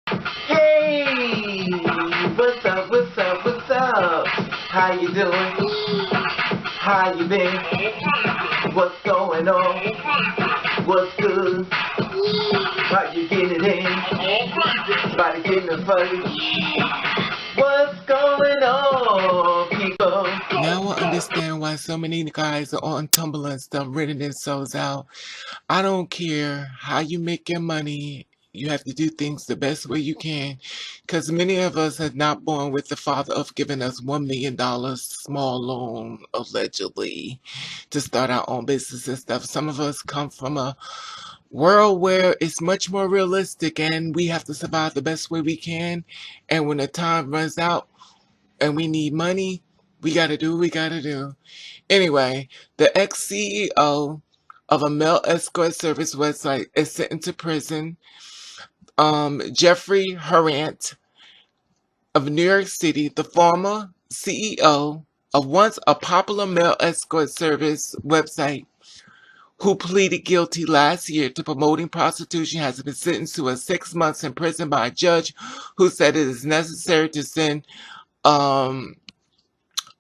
Hey, what's up, what's up, what's up? How you doing? How you been? What's going on? What's good? How you getting it in? Body getting it funny? What's going on, people? Now I understand why so many guys are on Tumblr and stuff renting themselves out. I don't care how you make your money. You have to do things the best way you can. Because many of us are not born with the father of giving us $1 million small loan, allegedly, to start our own business and stuff. Some of us come from a world where it's much more realistic and we have to survive the best way we can. And when the time runs out and we need money, we got to do what we got to do. Anyway, the ex-CEO of a male escort service website is sentenced to prison. Jeffrey Hurant of New York City, the former CEO of once a popular male escort service website, who pleaded guilty last year to promoting prostitution, has been sentenced to 6 months in prison by a judge who said it is necessary to send um,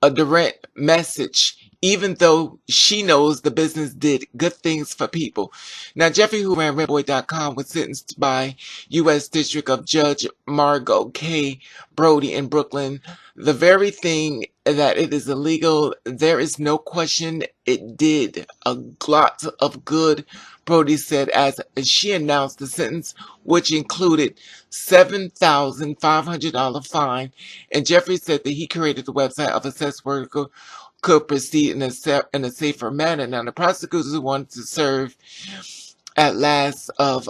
a direct message, even though she knows the business did good things for people. Now, Jeffrey, who ran Rentboy.com, was sentenced by U.S. District of Judge Margo K. Brodie in Brooklyn. The very thing that it is illegal, there is no question it did a lot of good, Brodie said, as she announced the sentence, which included $7,500 fine. And Jeffrey said that he created the website of a sex worker could proceed in a safer manner. Now, the prosecutors wanted to serve at last of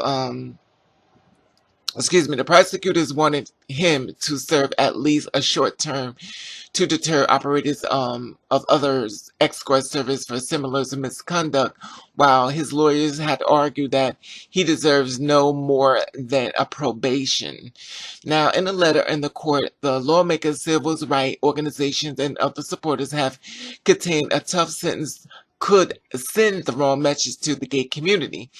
the prosecutors wanted him to serve at least a short term to deter operators of others escort service for similar misconduct, while his lawyers had argued that he deserves no more than a probation. Now, in a letter in the court, the lawmakers, civil rights organizations, and other supporters have contained a tough sentence could send the wrong message to the gay community.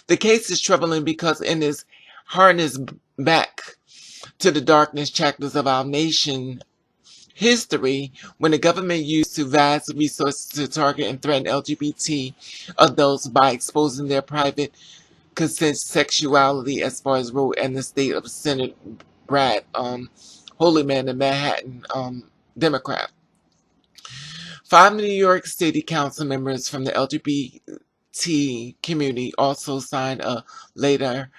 The case is troubling because it is harnessed back to the darkness chapters of our nation history, when the government used to vast resources to target and threaten LGBT adults by exposing their private consent sexuality, as far as wrote in the state of Senator Brad Hoylman, the Manhattan Democrat. 5 New York City Council members from the LGBT community also signed a letter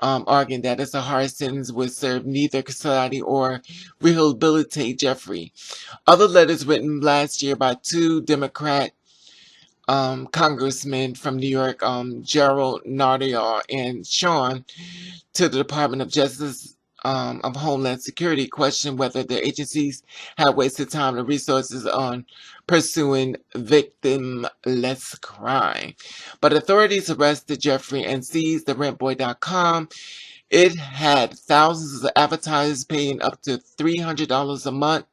arguing that it's a hard sentence would serve neither society or rehabilitate Jeffrey. Other letters written last year by 2 Democrat congressmen from New York, Gerald Nardial and Sean, to the Department of Justice of Homeland Security, questioned whether the agencies had wasted time and resources on pursuing victimless crime. But authorities arrested Jeffrey and seized the Rentboy.com. It had thousands of advertisers paying up to $300 a month,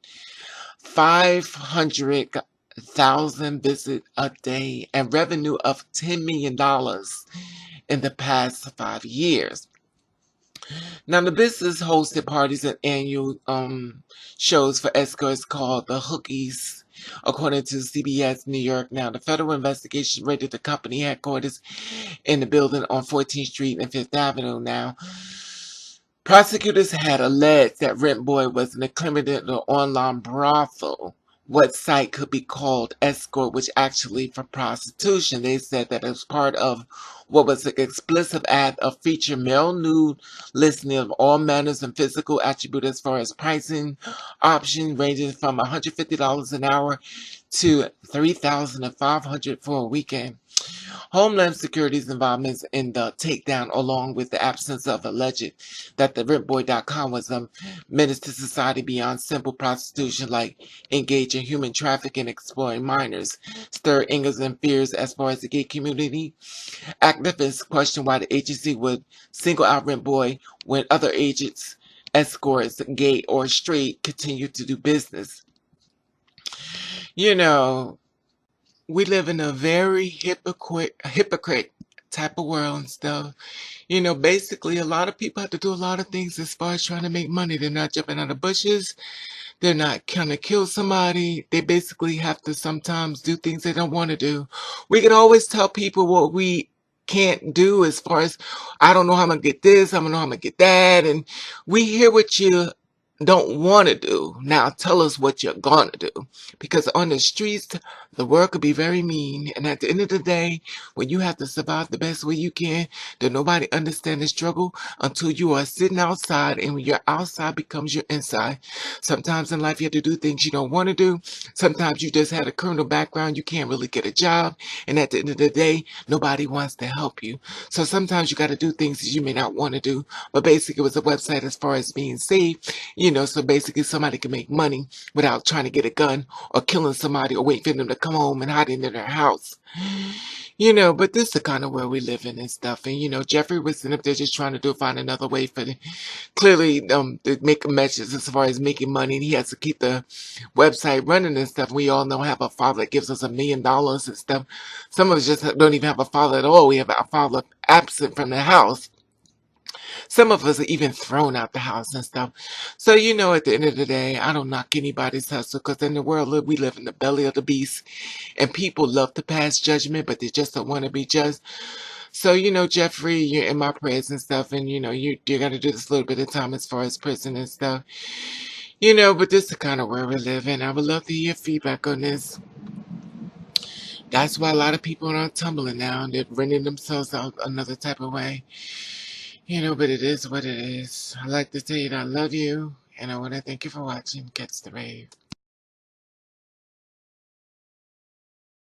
500,000 visits a day, and revenue of $10 million in the past 5 years. Now, the business hosted parties and annual shows for escorts called the Hookies, according to CBS New York. Now, the federal investigation raided the company headquarters in the building on 14th Street and 5th Avenue. Now, prosecutors had alleged that Rentboy was an accredited online brothel. What site could be called escort, which actually for prostitution. They said that it was part of what was an explicit act of feature male nude listing of all manners and physical attributes as far as pricing options ranging from $150 an hour to $3,500 for a weekend. Homeland Security's involvement in the takedown, along with the absence of alleged that the Rentboy.com was a menace to society beyond simple prostitution, like engaging in human trafficking and exploiting minors, stirred anger and fears as far as the gay community. Activists question why the agency would single out Rentboy when other agents, escorts, gay or straight, continue to do business. You know, we live in a very hypocrite type of world and stuff. You know, basically, a lot of people have to do a lot of things as far as trying to make money. They're not jumping out of bushes. They're not trying to kill somebody. They basically have to sometimes do things they don't want to do. We can always tell people what we can't do as far as, I don't know how I'm going to get this, I don't know how I'm going to get that. And we hear what you don't want to do. Now tell us what you're going to do. Because on the streets, the world could be very mean. And at the end of the day, when you have to survive the best way you can, that nobody understands the struggle until you are sitting outside, and when your outside becomes your inside. Sometimes in life you have to do things you don't want to do. Sometimes you just had a criminal background, you can't really get a job, and at the end of the day, nobody wants to help you. So sometimes you got to do things that you may not want to do. But basically, it was a website as far as being safe, so basically somebody can make money without trying to get a gun or killing somebody or waiting for them to come home and hiding in their house. But this is the kind of world we live in and stuff. And, Jeffrey was sitting up there just trying to find another way for clearly to make a message as far as making money. And he has to keep the website running and stuff. We all know have a father that gives us $1 million and stuff. Some of us just don't even have a father at all. We have a father absent from the house. Some of us are even thrown out the house and stuff. So, at the end of the day, I don't knock anybody's hustle, because in the world we live in the belly of the beast, and people love to pass judgment, but they just don't want to be judged. So, Jeffrey, you're in my prayers and stuff, and, you got to do this little bit of time as far as prison and stuff. But this is the kind of world we live in. I would love to hear your feedback on this. That's why a lot of people are tumbling now. They're renting themselves out another type of way. But it is what it is. I like to tell you that I love you, and I want to thank you for watching Catch the Rave.